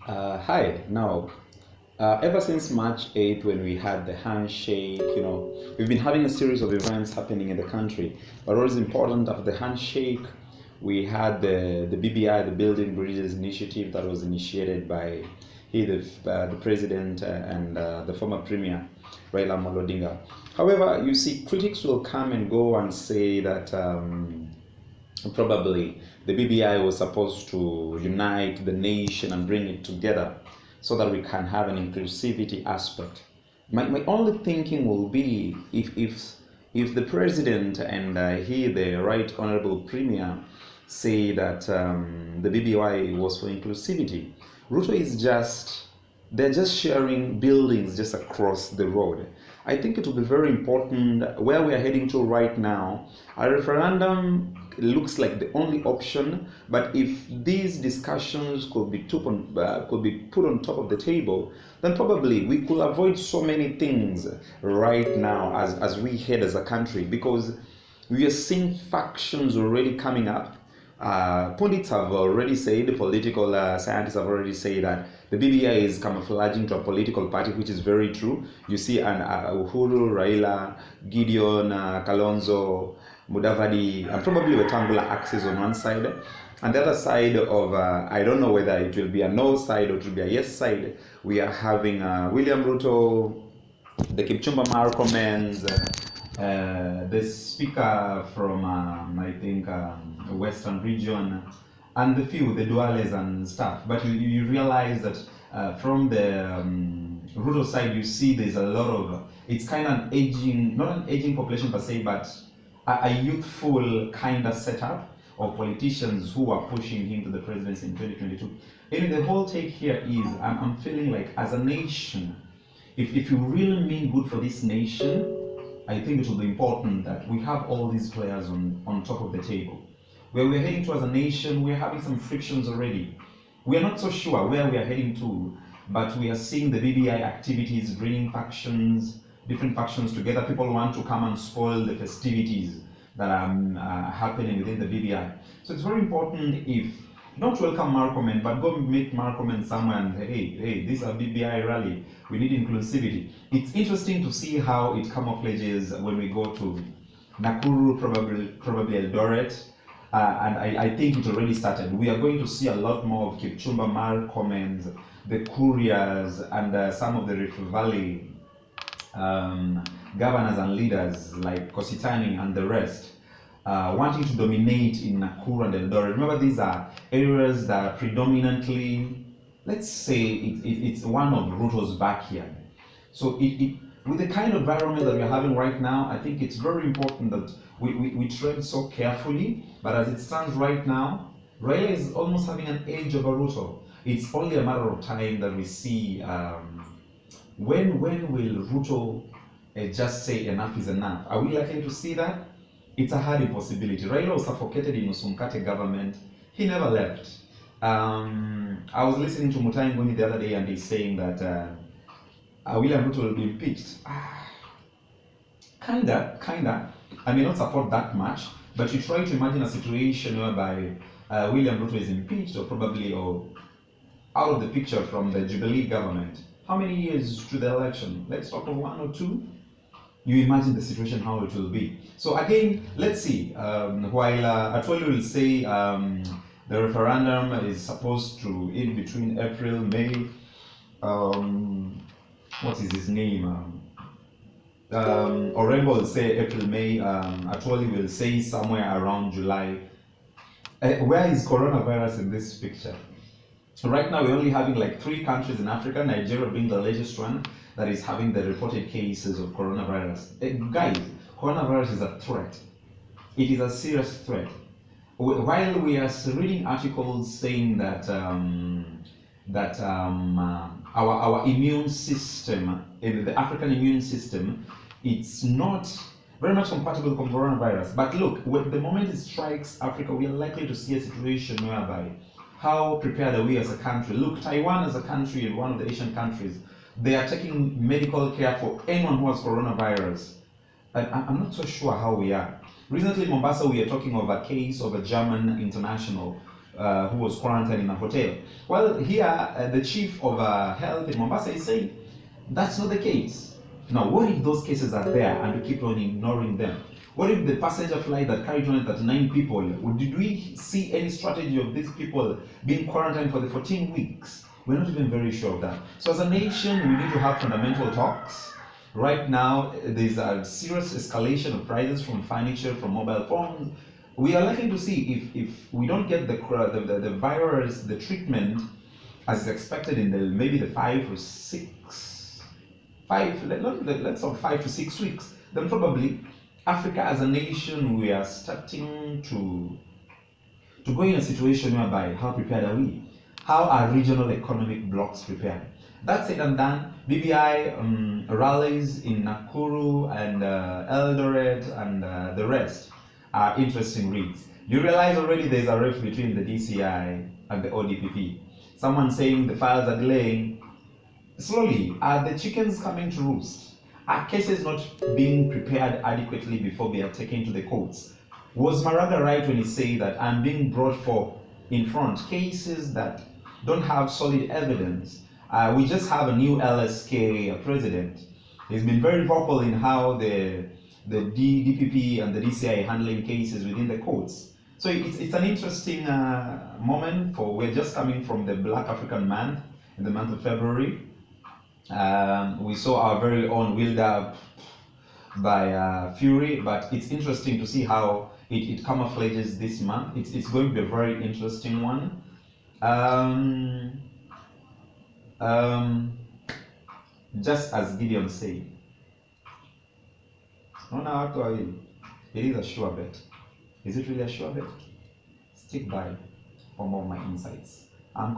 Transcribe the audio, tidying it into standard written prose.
Hi. Now, ever since March 8th, when we had the handshake, we've been having a series of events happening in the country. But what is important after the handshake, we had the BBI, the Building Bridges Initiative, that was initiated by the president, and the former premier, Raila Amolo Odinga. However, you see, critics will come and go and say that. Probably the BBI was supposed to unite the nation and bring it together so that we can have an inclusivity aspect. My only thinking will be if the president and the right honorable premier say that the BBI was for inclusivity, Ruto is just they're just sharing buildings just across the road. I think it will be very important where we are heading to right now. A referendum looks like the only option, but if these discussions could be put on top of the table, then probably we could avoid so many things right now as we head as a country, because we are seeing factions already coming up. Pundits have already said, political scientists have already said that the BBI is camouflaging to a political party, which is very true. You see an Uhuru, Raila, Gideon, Kalonzo, Mudavadi, and probably Wetangula axis on one side. And the other side of, I don't know whether it will be a no side or it will be a yes side, we are having William Ruto, the Kipchumba Murkomens, the speaker from I think Western region, and the few the Duales and stuff. But you realize that from the rural side, you see there's a lot of, it's kind of an aging, not an aging population per se, but a youthful kind of setup of politicians who are pushing him to the presidency in 2022. And the whole take here is I'm feeling like as a nation, if you really mean good for this nation, I think it will be important that we have all these players on top of the table. Where we're heading to as a nation, we're having some frictions already. We are not so sure where we are heading to, but we are seeing the BBI activities bringing factions, different factions together. People want to come and spoil the festivities that are happening within the BBI. So it's very important, if not welcome Marcomen, but go meet Marcomen somewhere and hey, this is a BBI rally. We need inclusivity. It's interesting to see how it camouflages when we go to Nakuru, probably Eldoret, and I think it already started. We are going to see a lot more of Kipchumba Murkomens, the couriers, and some of the Rift Valley governors and leaders like Kositani and the rest. Wanting to dominate in Nakuru and Eldoret. Remember, these are areas that are predominantly, let's say, it's one of Ruto's backyard. So with the kind of environment that we're having right now, I think it's very important that we tread so carefully. But as it stands right now, Raila is almost having an edge over Ruto. It's only a matter of time that we see when will Ruto just say enough is enough. Are we likely to see that? It's a hard impossibility. Raila was suffocated in Musumkate government. He never left. I was listening to Mutai Nguni the other day, and he's saying that William Ruto will be impeached. Kinda. I may not support that much, but you try to imagine a situation whereby William Ruto is impeached, or probably out of the picture from the Jubilee government. How many years to the election? Let's talk of 1 or 2. You imagine the situation, how it will be. So again, let's see. While Atwoli will say the referendum is supposed to end between April, May. What is his name? Orengo will say April, May. Atwoli will say somewhere around July. Where is coronavirus in this picture? Right now, we're only having like 3 countries in Africa, Nigeria being the latest one, that is having the reported cases of coronavirus. Guys, coronavirus is a threat. It is a serious threat. While we are reading articles saying that our immune system, the African immune system, it's not very much compatible with coronavirus. But look, when the moment it strikes Africa, we are likely to see a situation whereby how prepared are we as a country? Look, Taiwan as a country, one of the Asian countries, they are taking medical care for anyone who has coronavirus. I'm not so sure how we are. Recently in Mombasa, we are talking of a case of a German international who was quarantined in a hotel. Well, here the chief of health in Mombasa is saying that's not the case. Now, what if those cases are there and we keep on ignoring them? What if the passenger flight that carried 239 people, did we see any strategy of these people being quarantined for the 14 weeks? We're not even very sure of that. So as a nation, we need to have fundamental talks. Right now, there's a serious escalation of prices from furniture, from mobile phones. We are likely to see if we don't get the virus, the treatment as expected in the maybe the 5 to 6 weeks, then probably Africa as a nation, we are starting to go in a situation whereby how prepared are we? How are regional economic blocks prepared? That said and done, BBI rallies in Nakuru and Eldoret and the rest are interesting reads. You realize already there's a rift between the DCI and the ODPP. Someone saying the files are delaying. Slowly, are the chickens coming to roost? Are cases not being prepared adequately before they are taken to the courts? Was Maraga right when he said that I'm being brought for in front cases that don't have solid evidence? We just have a new LSK president. He's been very vocal in how the DPP and the DCI are handling cases within the courts. So it's an interesting moment for, we're just coming from the Black African Month in the month of February. We saw our very own wheeled up by Fury, but it's interesting to see how it camouflages this month. It's going to be a very interesting one. Just as Gideon said, it is a sure bet. Is it really a sure bet? Stick by for more of my insights. I'm